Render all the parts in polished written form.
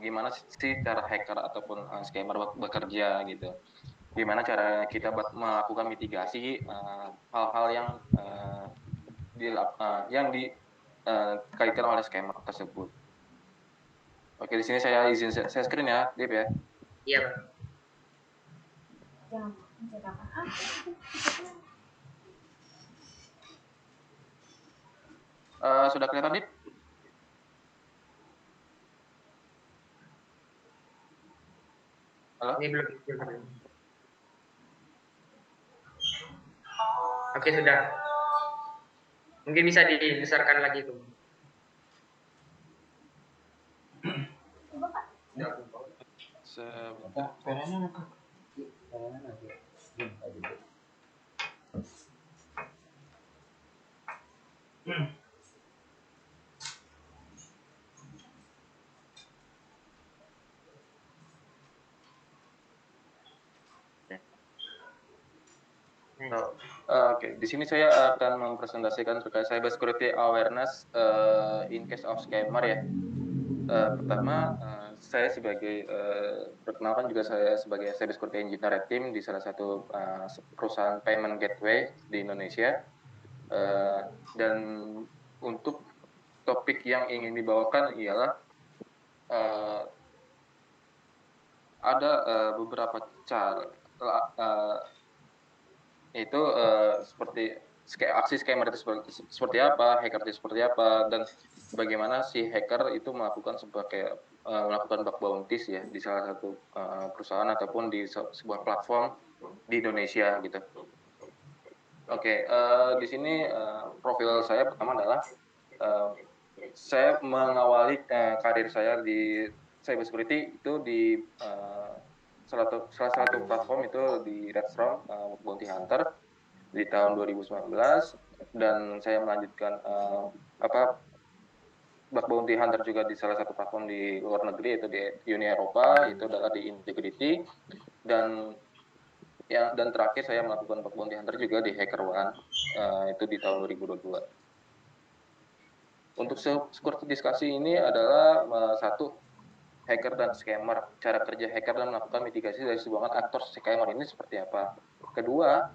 gimana sih cara hacker ataupun scammer bekerja gitu. Gimana cara kita melakukan mitigasi hal-hal yang yang dikaitkan oleh scammer tersebut. Oke, di sini saya izin saya screen ya, Dip ya. Iya, Bang. Sudah kelihatan, Dip? Halo? Ini belum. Oke, sudah. Mungkin bisa dibesarkan lagi tuh. Sebentar. Oke, di sini saya akan mempresentasikan terkait cyber security awareness in case of scammer ya. Pertama, saya sebagai perkenalkan juga saya sebagai cyber security engineer at team di salah satu perusahaan payment gateway di Indonesia. Dan untuk topik yang ingin dibawakan ialah ada beberapa cara itu seperti aksi scammer itu seperti apa, hacker itu seperti apa, dan bagaimana si hacker itu melakukan melakukan bug bounties ya di salah satu perusahaan ataupun di sebuah platform di Indonesia gitu. Oke, di sini profil saya pertama adalah saya mengawali karir saya di cybersecurity itu di salah satu platform itu di Redstone Bounty Hunter di tahun 2019 dan saya melanjutkan bug bounty hunter juga di salah satu platform di luar negeri yaitu di Uni Eropa, itu adalah di Integrity, dan dan terakhir saya melakukan bug bounty hunter juga di HackerOne itu di tahun 2022. Untuk security diskusi ini adalah satu, hacker dan scammer. Cara kerja hacker dan melakukan mitigasi dari sebuah aktor scammer ini seperti apa. Kedua,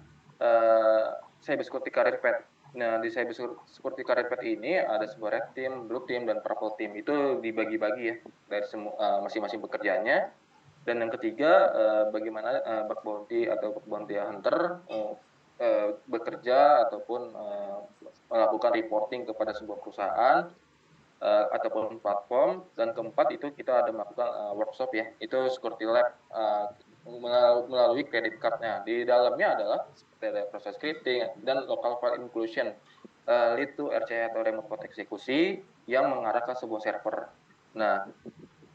cyber security career path. Nah, di cyber security career path ini ada sebuah red team, blue team, dan purple team. Itu dibagi-bagi ya dari masing-masing pekerjaannya. Dan yang ketiga, bagaimana bug bounty atau bug bounty hunter bekerja ataupun melakukan reporting kepada sebuah perusahaan ataupun platform. Dan keempat itu kita ada melakukan workshop ya, itu security lab melalui credit cardnya. Di dalamnya adalah seperti ada proses scripting dan local file inclusion, lead to RCA atau remote code eksekusi yang mengarah ke sebuah server. Nah,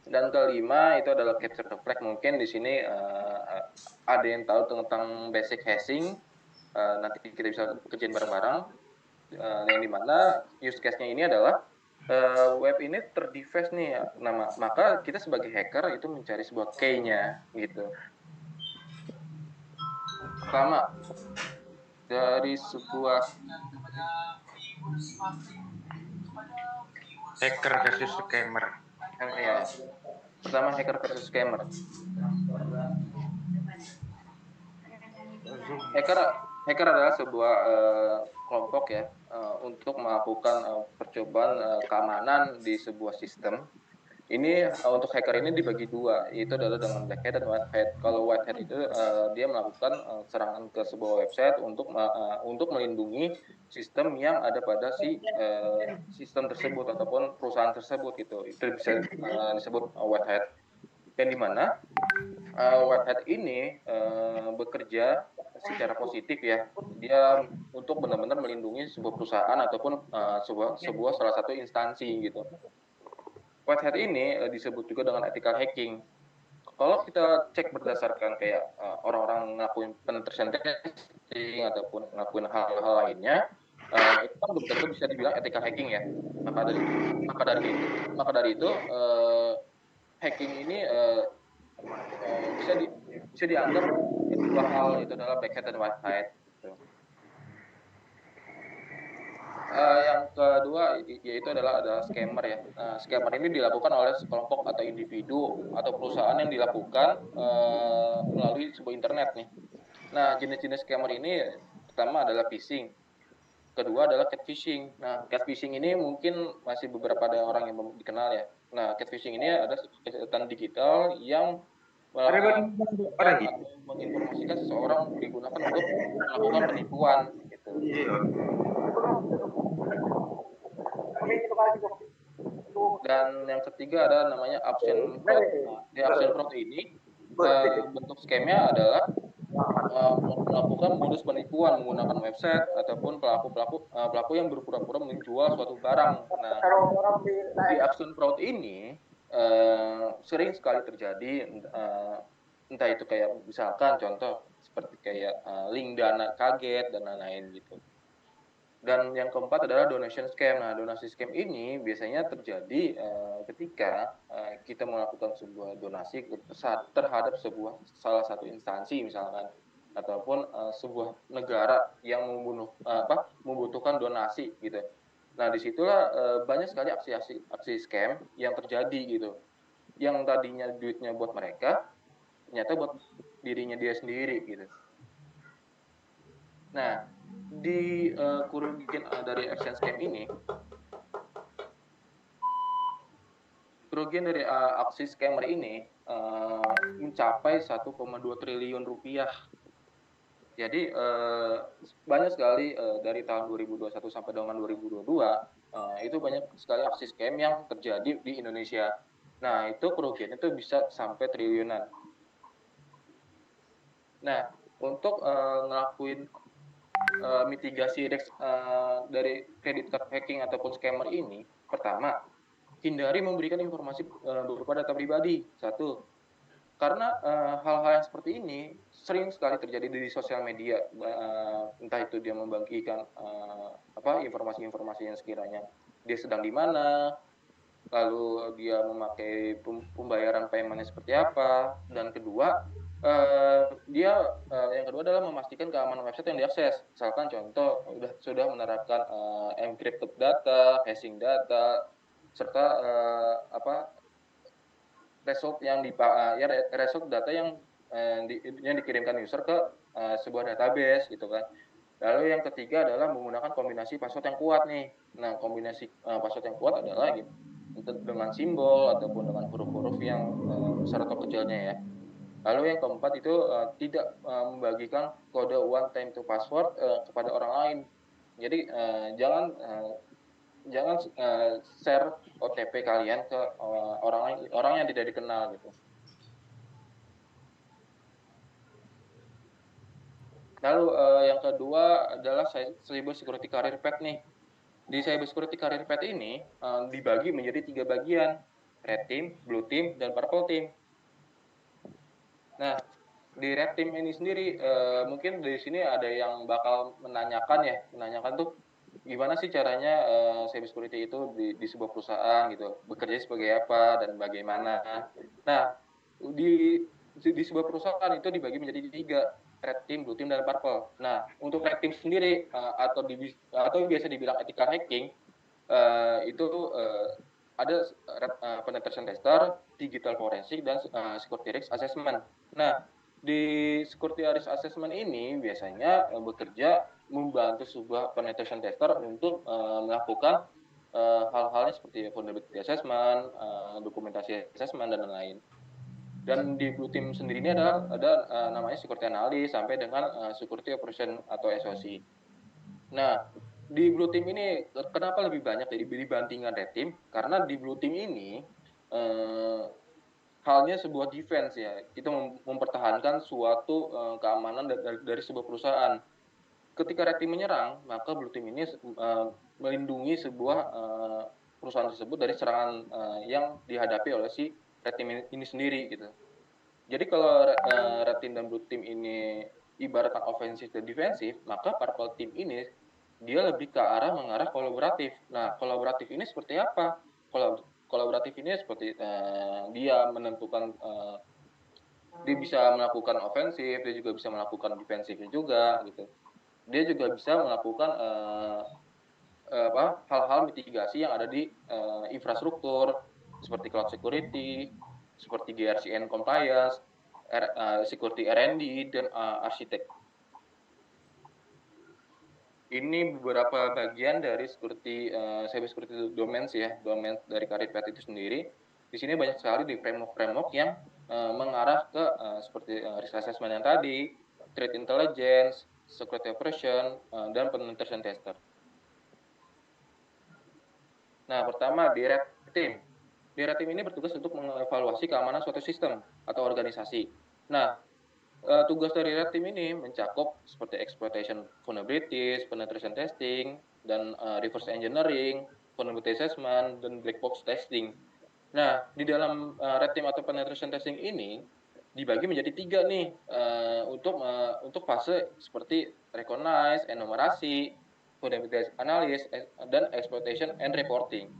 dan kelima itu adalah capture the flag. Mungkin di sini ada yang tahu tentang basic hashing, nanti kita bisa kerjain bareng-bareng, yang dimana use case-nya ini adalah web ini terdevice nih ya, maka kita sebagai hacker itu mencari sebuah key-nya gitu. Pertama, dari sebuah Hacker versus scammer. ya, pertama hacker versus scammer. Hacker adalah sebuah kelompok ya untuk melakukan percobaan keamanan di sebuah sistem. Ini untuk hacker ini dibagi dua, yaitu adalah dengan black hat dan white hat. Kalau white hat itu dia melakukan serangan ke sebuah website untuk melindungi sistem yang ada pada si sistem tersebut ataupun perusahaan tersebut gitu. Itu bisa disebut white hat. Yang dimana white hat ini bekerja secara positif ya. Dia untuk benar-benar melindungi sebuah perusahaan ataupun sebuah salah satu instansi gitu. White hat ini disebut juga dengan ethical hacking. Kalau kita cek berdasarkan kayak orang-orang ngelakuin penetration testing ataupun ngelakuin hal-hal lainnya, itu kan belum tentu bisa dibilang ethical hacking ya. Maka dari itu hacking ini bisa dianggap dua hal, itu adalah black hat dan white hat. Gitu. Yang kedua yaitu adalah scammer ya. Nah, scammer ini dilakukan oleh sekelompok atau individu atau perusahaan yang dilakukan melalui sebuah internet nih. Nah, jenis-jenis scammer ini pertama adalah phishing, kedua adalah catfishing. Nah, catfishing ini mungkin masih beberapa ada orang yang belum dikenal ya. Nah, catfishing ini ada kejahatan digital yang Ada melakukan gitu. atau menginformasikan seseorang digunakan untuk melakukan penipuan gitu. Dan yang ketiga ada namanya option fraud. Nah, di option fraud ini bentuk skemnya adalah melakukan modus penipuan menggunakan website ataupun pelaku yang berpura-pura menjual suatu barang. Nah, di option fraud ini sering sekali terjadi, entah itu kayak misalkan contoh seperti kayak link dana kaget dan lain-lain gitu. Dan yang keempat adalah donation scam. Nah, donasi scam ini biasanya terjadi ketika kita melakukan sebuah donasi terhadap salah satu instansi misalkan, ataupun sebuah negara yang membutuhkan donasi gitu. Nah, disitulah banyak sekali aksi scam yang terjadi gitu. Yang tadinya duitnya buat mereka, ternyata buat dirinya dia sendiri gitu. Nah, di kerugian dari action scam ini, kerugian dari aksi scammer ini mencapai 1,2 triliun rupiah. Jadi banyak sekali dari tahun 2021 sampai dengan 2022 itu banyak sekali aksi scam yang terjadi di Indonesia. Nah, itu kerugian itu bisa sampai triliunan. Nah, untuk ngelakuin mitigasi dari credit card hacking ataupun scammer ini, pertama, hindari memberikan informasi berupa data pribadi. Satu, karena hal-hal yang seperti ini sering sekali terjadi di sosial media, entah itu dia membagikan informasi-informasi yang sekiranya dia sedang di mana, lalu dia memakai pembayaran paymentnya seperti apa, dan kedua yang kedua adalah memastikan keamanan website yang diakses. Misalkan contoh sudah menerapkan encrypted data, hashing data, serta result result data yang dikirimkan user ke sebuah database gitu kan. Lalu yang ketiga adalah menggunakan kombinasi password yang kuat nih. Nah, kombinasi password yang kuat adalah gitu, dengan simbol ataupun dengan huruf-huruf yang besar atau kecilnya ya. Lalu yang keempat itu tidak membagikan kode one time to password kepada orang lain. Jadi jangan share OTP kalian ke orang yang tidak dikenal gitu. Lalu yang kedua adalah Cyber Security Career Path nih. Di Cyber Security Career Path ini dibagi menjadi 3 bagian, Red Team, Blue Team, dan Purple Team. Nah, di Red Team ini sendiri mungkin dari sini ada yang bakal menanyakan tuh gimana sih caranya cyber security itu di sebuah perusahaan gitu, bekerja sebagai apa dan bagaimana. Nah, di sebuah perusahaan itu dibagi menjadi 3, Red Team, Blue Team, dan Purple. Nah, untuk Red Team sendiri atau biasa dibilang ethical hacking itu ada penetration tester, digital forensik, dan security risk assessment. Nah, di security risk assessment ini biasanya bekerja membantu sebuah penetration tester untuk melakukan hal-halnya seperti vulnerability assessment, dokumentasi assessment, dan lain-lain. Dan di Blue Team sendiri ini ada namanya security analyst sampai dengan security operation atau SOC. Nah, di Blue Team ini kenapa lebih banyak dibandingkan Red Team? Karena di Blue Team ini halnya sebuah defense ya, itu mempertahankan suatu keamanan dari sebuah perusahaan. Ketika Red Team menyerang, maka Blue Team ini melindungi sebuah perusahaan tersebut dari serangan yang dihadapi oleh si Red Team ini sendiri gitu. Jadi kalau Red Team dan Blue Team ini ibaratkan ofensif dan defensif, maka Purple Team ini dia lebih ke arah mengarah kolaboratif. Nah, kolaboratif ini seperti apa? Kolaboratif ini seperti dia menentukan dia bisa melakukan ofensif, dia juga bisa melakukan defensifnya juga gitu. Dia juga bisa melakukan hal-hal mitigasi yang ada di infrastruktur seperti cloud security, seperti GRC and compliance, security R&D, dan arsitek. Ini beberapa bagian dari cyber security domains ya, domain dari karir Pet itu sendiri. Di sini banyak sekali di framework yang mengarah ke seperti risk assessment yang tadi, threat intelligence, security operation, dan penetration tester. Nah, pertama di Red Team. Di Red Team ini bertugas untuk mengevaluasi keamanan suatu sistem atau organisasi. Nah, tugas dari Red Team ini mencakup seperti exploitation vulnerabilities, penetration testing, dan reverse engineering, vulnerability assessment, dan black box testing. Nah, di dalam Red Team atau penetration testing ini dibagi menjadi 3 nih untuk fase seperti recognize, enumerasi, vulnerability analysis, dan exploitation and reporting.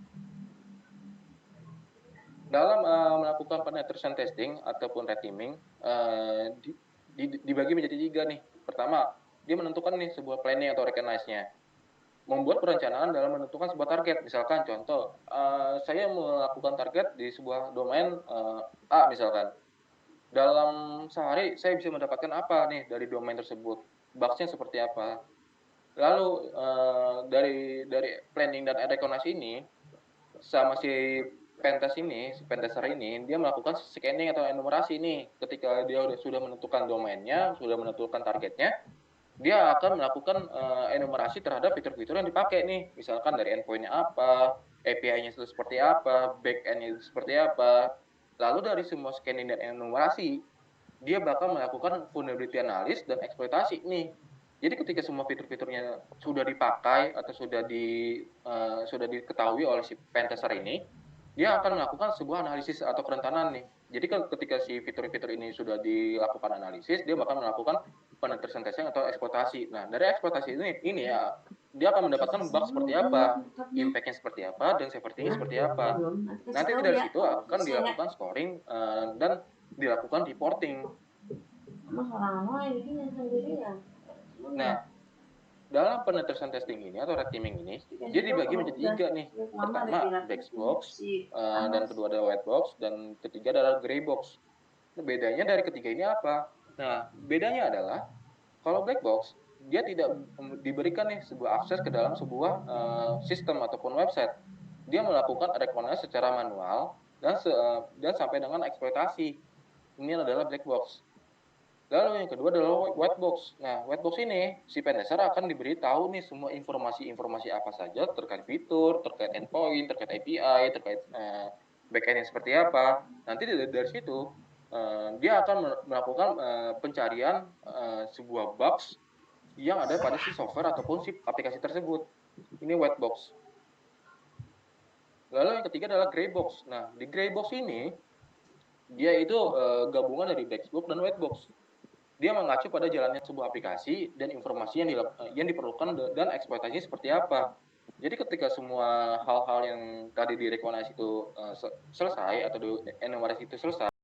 Dalam melakukan penetration testing ataupun red teaming, dibagi menjadi 3 nih. Pertama, dia menentukan nih sebuah planning atau recognize-nya. Membuat perencanaan dalam menentukan sebuah target. Misalkan contoh, saya melakukan target di sebuah domain A misalkan. Dalam sehari saya bisa mendapatkan apa nih dari domain tersebut? Bugs-nya seperti apa? Lalu dari planning dan recognize ini sama si pentester ini dia melakukan scanning atau enumerasi nih. Ketika dia sudah menentukan domainnya, sudah menentukan targetnya, dia akan melakukan enumerasi terhadap fitur-fitur yang dipakai nih. Misalkan dari endpoint-nya apa, API-nya itu seperti apa, back-end-nya itu seperti apa. Lalu dari semua scanning dan enumerasi, dia bakal melakukan vulnerability analysis dan eksploitasi nih. Jadi ketika semua fitur-fiturnya sudah dipakai atau sudah diketahui oleh si pentester ini, dia akan melakukan sebuah analisis atau kerentanan nih. Jadi ketika si fitur-fitur ini sudah dilakukan analisis, dia bakal melakukan penetration testing atau eksploitasi. Nah, dari eksploitasi ini ya, dia akan mendapatkan bug seperti apa, impact-nya seperti apa, dan safety-nya seperti apa. Nanti dari situ akan dilakukan scoring dan dilakukan reporting. Nah, dalam penetration testing ini atau red teaming ini, dia dibagi menjadi 3 nih. Pertama, black box, dan kedua adalah white box, dan ketiga adalah gray box. Nah, bedanya dari ketiga ini apa? Nah, bedanya adalah kalau black box, dia tidak diberikan nih sebuah akses ke dalam sebuah sistem ataupun website. Dia melakukan recognize secara manual dan sampai dengan eksploitasi. Ini adalah black box. Lalu yang kedua adalah white box. Nah, white box ini si pentester akan diberitahu nih semua informasi-informasi apa saja terkait fitur, terkait endpoint, terkait API, terkait backend yang seperti apa. Nanti dari situ dia akan melakukan pencarian sebuah bugs yang ada pada si software ataupun si aplikasi tersebut. Ini white box. Lalu yang ketiga adalah gray box. Nah, di gray box ini dia itu gabungan dari black box dan white box. Dia mengacu pada jalannya sebuah aplikasi dan informasi yang diperlukan dan eksploitasinya seperti apa. Jadi ketika semua hal-hal yang tadi direkomendasi itu selesai atau enumerasi itu selesai,